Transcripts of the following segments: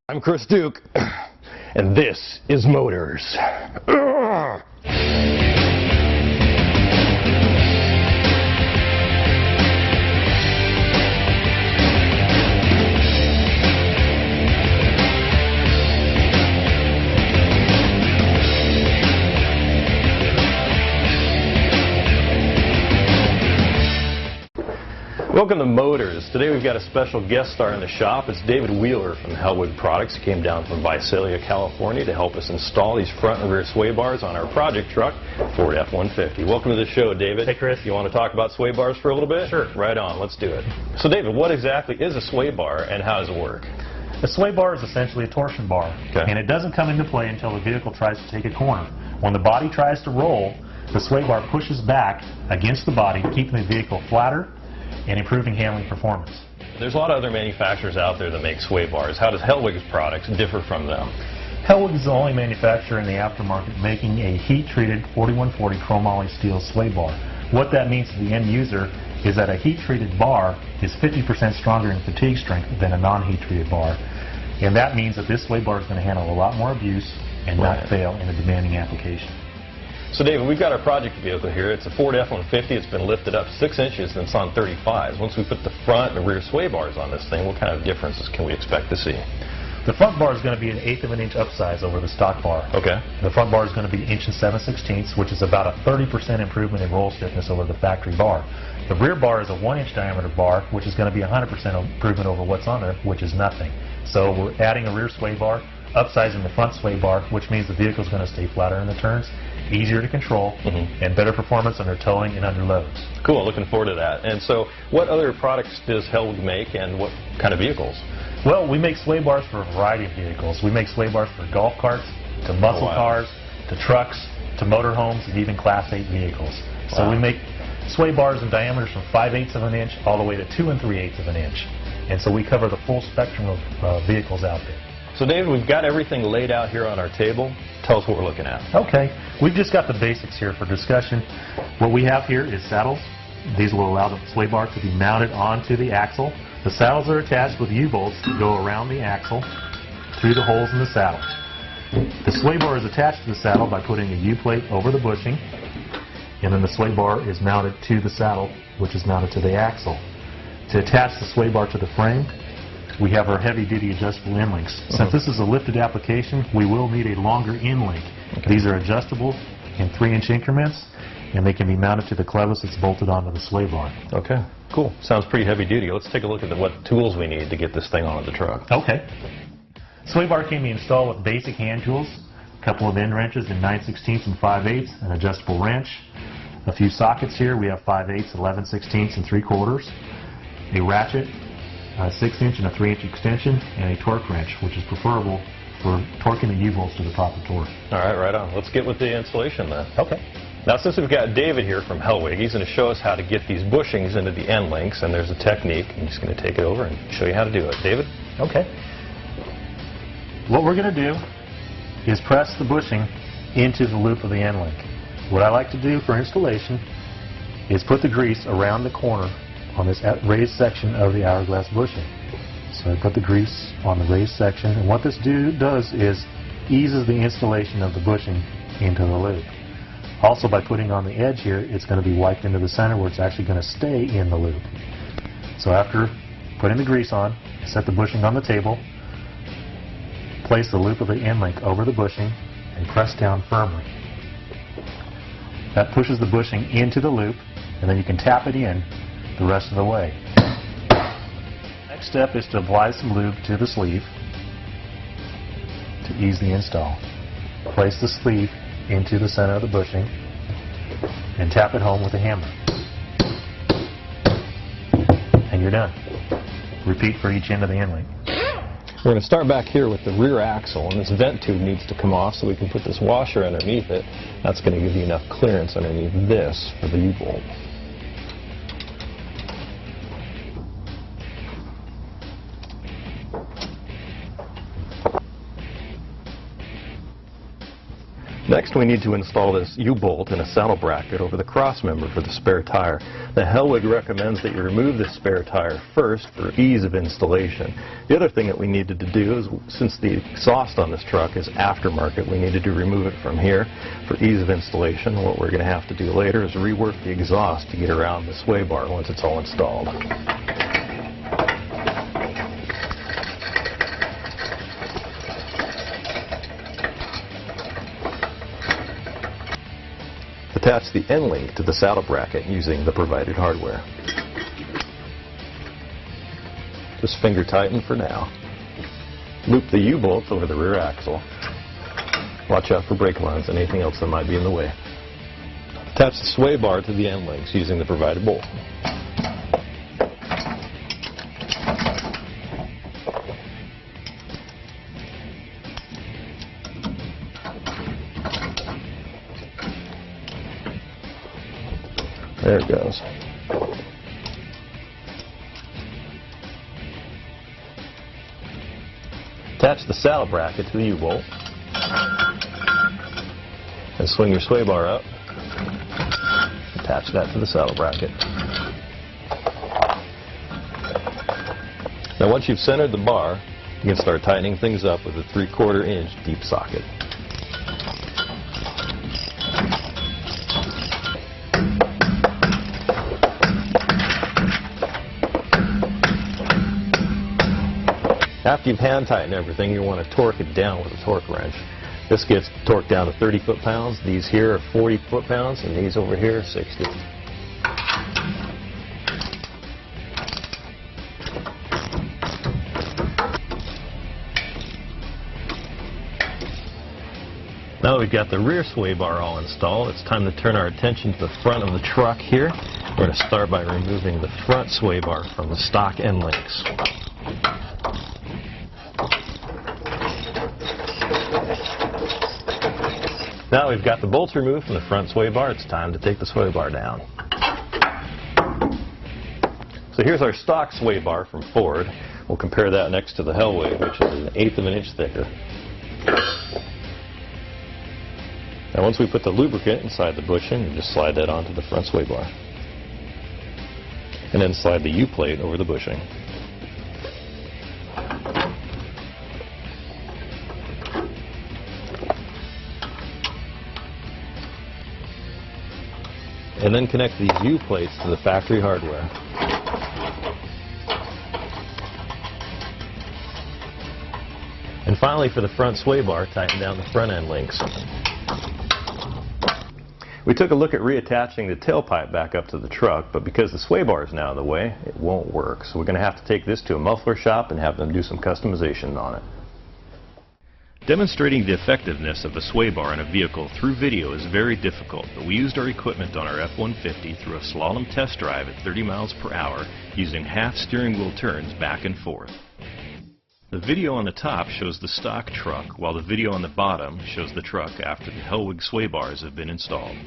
I'm Chris Duke, and this is Motors. Welcome to Motors. Today we've got a special guest star in the shop. It's David Wheeler from Hellwig Products. He came down from Visalia, California to help us install these front and rear sway bars on our project truck, Ford F-150. Welcome to the show, David. Hey, Chris. You want to talk about sway bars for a little bit? Sure. Right on. Let's do it. So, David, what exactly is a sway bar and how does it work? A sway bar is essentially a torsion bar, Okay. and it doesn't come into play until the vehicle tries to take a corner. When the body tries to roll, the sway bar pushes back against the body, keeping the vehicle flatter and improving handling performance. There's a lot of other manufacturers out there that make sway bars. How does Hellwig's products differ from them? Hellwig is the only manufacturer in the aftermarket making a heat-treated 4140 chromoly steel sway bar. What that means to the end user is that a heat-treated bar is 50% stronger in fatigue strength than a non-heat-treated bar. And that means that this sway bar is going to handle a lot more abuse and not fail in a demanding application. So, David, we've got our project vehicle here. It's a Ford F-150. It's been lifted up 6 inches and it's on 35s. Once we put the front and rear sway bars on this thing, what kind of differences can we expect to see? The front bar is going to be an 1/8 of an inch upsize over the stock bar. Okay. The front bar is going to be 1 7/16", which is about a 30% improvement in roll stiffness over the factory bar. The rear bar is a 1-inch diameter bar, which is going to be 100% improvement over what's on there, which is nothing. So we're adding a rear sway bar, upsizing the front sway bar, which means the vehicle is going to stay flatter in the turns, easier to control, and better performance under towing and under loads. Cool, looking forward to that. And so what other products does Hellwig make and what kind of vehicles? Well, we make sway bars for a variety of vehicles. We make sway bars for golf carts, to muscle cars, to trucks, to motorhomes, and even Class 8 vehicles. So we make sway bars in diameters from 5/8 of an inch all the way to 2 3/8 of an inch. And so we cover the full spectrum of vehicles out there. So, David, we've got everything laid out here on our table. Tell us what we're looking at. Okay, we've just got the basics here for discussion. What we have here is saddles. These will allow the sway bar to be mounted onto the axle. The saddles are attached with U-bolts that go around the axle through the holes in the saddle. The sway bar is attached to the saddle by putting a U-plate over the bushing, and then the sway bar is mounted to the saddle, which is mounted to the axle. To attach the sway bar to the frame, we have our heavy-duty adjustable end links. Since this is a lifted application, we will need a longer end link. These are adjustable in 3-inch increments, and they can be mounted to the clevis that's bolted onto the sway bar. Okay, cool. Sounds pretty heavy-duty. Let's take a look at what tools we need to get this thing onto the truck. Okay. Sway bar can be installed with basic hand tools, a couple of end wrenches in 9/16 and 5/8, an adjustable wrench, a few sockets here. We have 5/8, 11/16, and 3/4, a ratchet, a 6-inch and a 3-inch extension, and a torque wrench, which is preferable for torquing the U-bolts to the proper torque. All right, right on. Let's get with the installation then. Okay. Now, since we've got David here from Hellwig, he's going to show us how to get these bushings into the end links, and there's a technique. I'm just going to take it over and show you how to do it. David? Okay. What we're going to do is press the bushing into the loop of the end link. What I like to do for installation is put the grease around the corner on this raised section of the hourglass bushing. So I put the grease on the raised section, and what this does is eases the installation of the bushing into the loop. Also, by putting on the edge here, it's going to be wiped into the center where it's actually going to stay in the loop. So after putting the grease on, set the bushing on the table, place the loop of the end link over the bushing, and press down firmly. That pushes the bushing into the loop, and then you can tap it in the rest of the way. Next step is to apply some lube to the sleeve to ease the install. Place the sleeve into the center of the bushing and tap it home with a hammer. And you're done. Repeat for each end of the end link. We're going to start back here with the rear axle, and this vent tube needs to come off so we can put this washer underneath it. That's going to give you enough clearance underneath this for the U-bolt. Next, we need to install this U-bolt and a saddle bracket over the cross member for the spare tire. The Hellwig recommends that you remove the spare tire first for ease of installation. The other thing that we needed to do is, since the exhaust on this truck is aftermarket, we needed to remove it from here for ease of installation. What we're going to have to do later is rework the exhaust to get around the sway bar once it's all installed. Attach the end link to the saddle bracket using the provided hardware. Just finger tighten for now. Loop the U-bolts over the rear axle. Watch out for brake lines and anything else that might be in the way. Attach the sway bar to the end links using the provided bolt. There it goes. Attach the saddle bracket to the U-bolt and swing your sway bar up. Attach that to the saddle bracket. Now once you've centered the bar, you can start tightening things up with a 3/4 inch deep socket. After you've hand tightened everything, you want to torque it down with a torque wrench. This gets torqued down to 30 foot-pounds. These here are 40 foot-pounds, and these over here are 60. Now that we've got the rear sway bar all installed, it's time to turn our attention to the front of the truck here. We're going to start by removing the front sway bar from the stock end links. Now we've got the bolts removed from the front sway bar, it's time to take the sway bar down. So here's our stock sway bar from Ford. We'll compare that next to the Hellwig, which is 1/8 of an inch thicker. Now once we put the lubricant inside the bushing, we just slide that onto the front sway bar. And then slide the U-plate over the bushing. And then connect these U-plates to the factory hardware. And finally, for the front sway bar, tighten down the front end links. We took a look at reattaching the tailpipe back up to the truck, but because the sway bar is now in the way, it won't work. So we're going to have to take this to a muffler shop and have them do some customization on it. Demonstrating the effectiveness of a sway bar in a vehicle through video is very difficult, but we used our equipment on our F-150 through a slalom test drive at 30 miles per hour using half steering wheel turns back and forth. The video on the top shows the stock truck, while the video on the bottom shows the truck after the Hellwig sway bars have been installed.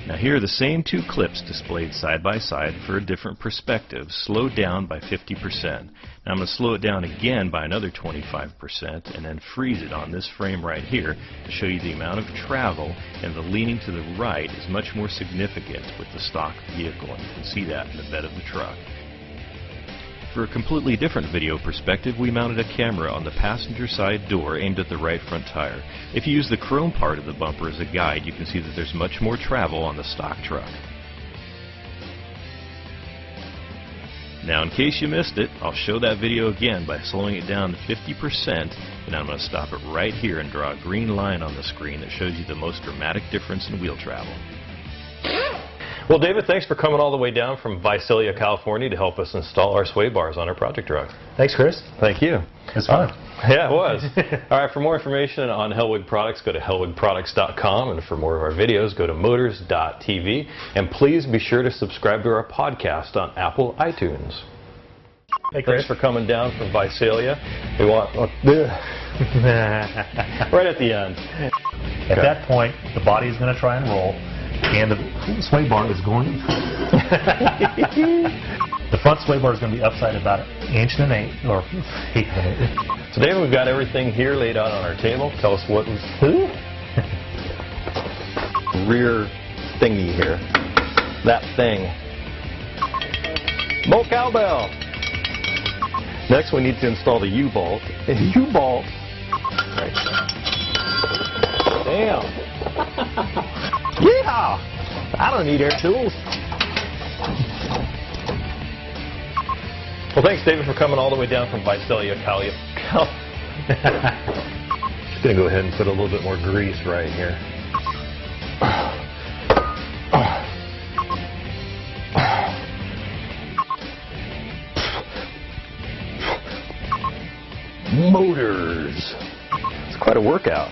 Now here are the same two clips displayed side by side for a different perspective, slowed down by 50%. Now I'm going to slow it down again by another 25% and then freeze it on this frame right here to show you the amount of travel, and the leaning to the right is much more significant with the stock vehicle, and you can see that in the bed of the truck. For a completely different video perspective, we mounted a camera on the passenger side door aimed at the right front tire. If you use the chrome part of the bumper as a guide, you can see that there's much more travel on the stock truck. Now in case you missed it, I'll show that video again by slowing it down to 50%, and I'm going to stop it right here and draw a green line on the screen that shows you the most dramatic difference in wheel travel. Well, David, thanks for coming all the way down from Visalia, California to help us install our sway bars on our project truck. Thanks, Chris. Thank you. It's fun. Yeah, it was. All right, for more information on Hellwig products, go to hellwigproducts.com, and for more of our videos, go to motors.tv. And please be sure to subscribe to our podcast on Apple iTunes. Hey, Chris. Thanks for coming down from Visalia. We want right at the end. At that point, the body is going to try and roll, and the sway bar is going. The front sway bar is going to be upside about 1.1 inches or 1/8 of an inch. Today we've got everything here laid out on our table. Tell us what was. rear thingy here. That thing. Bolt cowbell. Next we need to install the U-bolt. U-bolt. Right. Damn. Yeehaw! I don't need air tools. Well, thanks, David, for coming all the way down from Visalia, California. Just gonna go ahead and put a little bit more grease right here. Motors. It's quite a workout.